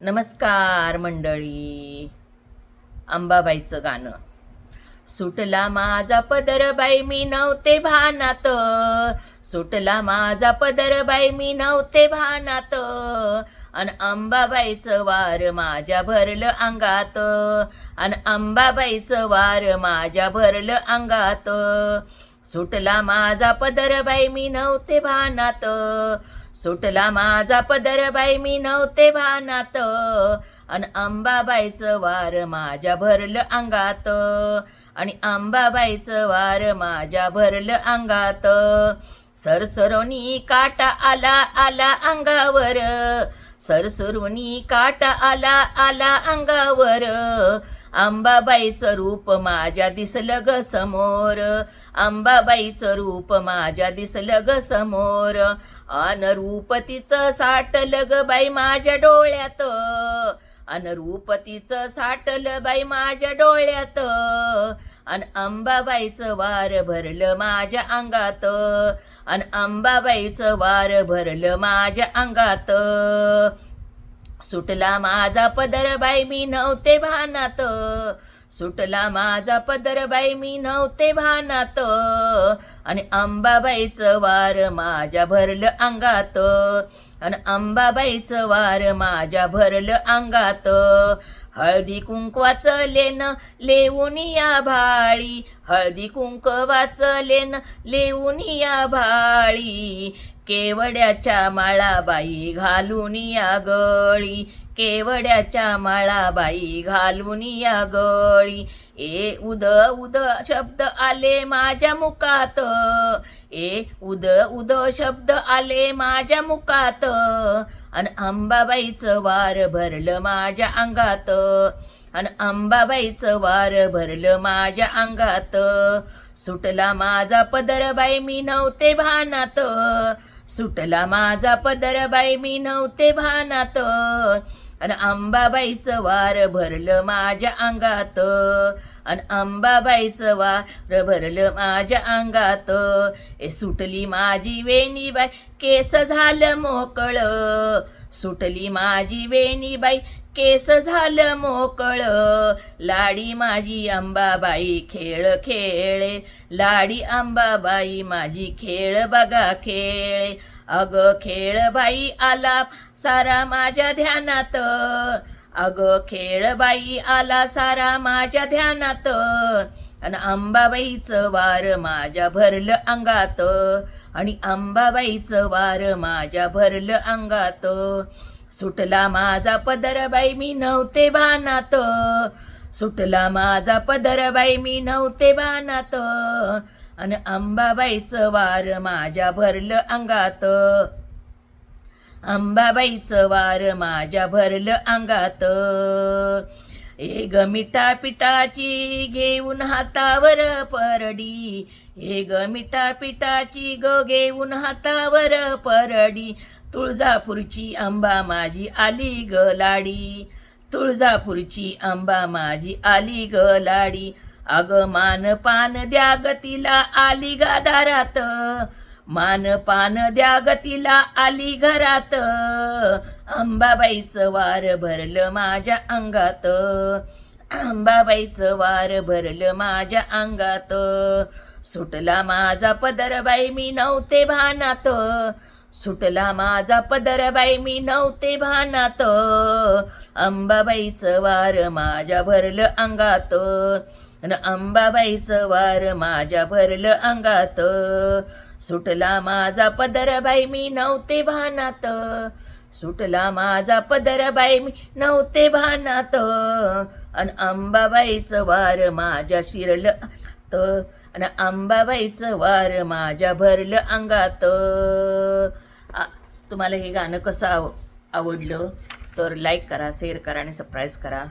नमस्कार मंडळी. अंबाबाईचं गाणं. सुटला माझा पदर बाई मी नव्हते भानात, सुटला माझा पदर बाई मी नव्हते भानात, अन अंबाबाईचं वार माझ्या भरलं अंगात, अन अंबाबाईचं वार माझ्या भरलं अंगात. सुटला माझा पदर बाई मी नव्हते भानात, सुटला माझा पदर बाई मी नव्हते भानात, अन अंबाबाईचं वार माझ्या भरलं अंगात, आणि अंबाबाईचं वार माझ्या भरलं अंगात. सरसरोनी काटा आला आला अंगावर, सरसरोनी काटा आला आला अंगावर, अंबाबाईचं रूप माझ्या दिसलं ग समोर, अंबाबाईचं रूप माझ्या दिसलं ग समोर, अन रूप तिचं साठलं ग बाई माझ्या डोळ्यात, अन रूप तिचं साठलं बाई माझ्या डोळ्यात, अन अंबाबाईचं वार भरलं माझ्या अंगात, अन अंबाबाईचं वार भरलं माझ्या अंगात. सुटला माझा पदर बाई मी नव्हते भानात, सुटला माझा पदर बाई मी नव्हते भानात, आणि अंबाबाईचं वार माझ्या भरलं अंगात, आणि अंबाबाईचं वार माझ्या भरलं अंगात. हळदी कुंकवाचं लेन लेऊन या भाळी, हळदी कुंकवाचं लेन लेऊन या भाळी, केवड्याच्या माळाबाई घालून या गळी, केवड्याच्या माळाबाई घालून या गळी. ए उद उद शब्द आले माझ्या मुखात, ए उद उद शब्द आले माझ्या मुखात, आणि अंबाबाईचं वार भरलं माझ्या अंगात, आणि अंबाबाईचं वार भरलं माझ्या अंगात. सुटला माझा पदर बाई मी नव्हते भानात, सुटला माझा पदर बाई मी नव्हते भानात, आणि अंबाबाईचं वार भरलं माझ्या अंगात, आणि अंबाबाईचं वार भरलं माझ्या अंगात. ए सुटली माझी वेणी बाई केस झालं मोकळं, सुटली माझी वेणी बाई केस झालं मोकळं, लाडी माझी अंबाबाई खेळ खेळे, लाडी अंबाबाई माझी खेळ बघा खेळे. अग खेळ बाई आला सारा माझ्या ध्यानात, अग खेळ बाई आला सारा माझ्या ध्यानात, आणि अंबाबाईचं वार माझ्या भरलं अंगात, आणि अंबाबाईचं वार माझ्या भरलं अंगात. सुटला माझा पदर बाई मी नव्हते भानात, सुटला माझा पदर बाई मी नव्हते भानात, आणि अंबाबाईचं वार माझ्या भरलं अंगात, अंबाबाईचं वार माझ्या भरलं अंगात. ए ग मिठा पिठाची घेऊन हातावर परडी, ए ग मिठा पिठाची ग घेऊन हातावर परडी, तुळजापूरची अंबा माझी आली ग लाडी, तुळजापूरची अंबा माझी आली ग लाडी. अग मान पान द्या गतीला आली गादारात, मान पान द्या गतीला आली घरात, अंबाबाईचं वार भरलं माझ्या अंगात, अंबाबाईचं वार भरलं माझ्या अंगात. सुटला माझा पदर बाई मी नव्हते भानात, सुटला माझा पदर बाई मी नव्हते भानात, अंबाबाईचं वार माझ्या भरलं अंगात, आणि अंबाबाईचं वार माझ्या भरलं अंगात. सुटला माझा पदर बाई मी नव्हते भानात, सुटला माझा पदर बाई मी नव्हते भानात, आणि अंबाबाईचं वार माझ्या शिरलं अंगात, आणि अंबाबाईचं वार माझ्या भरलं अंगात. तुम्हाला हे गाणं कसं आवडलं तर लाईक करा, शेअर करा आणि सबस्क्राईब करा.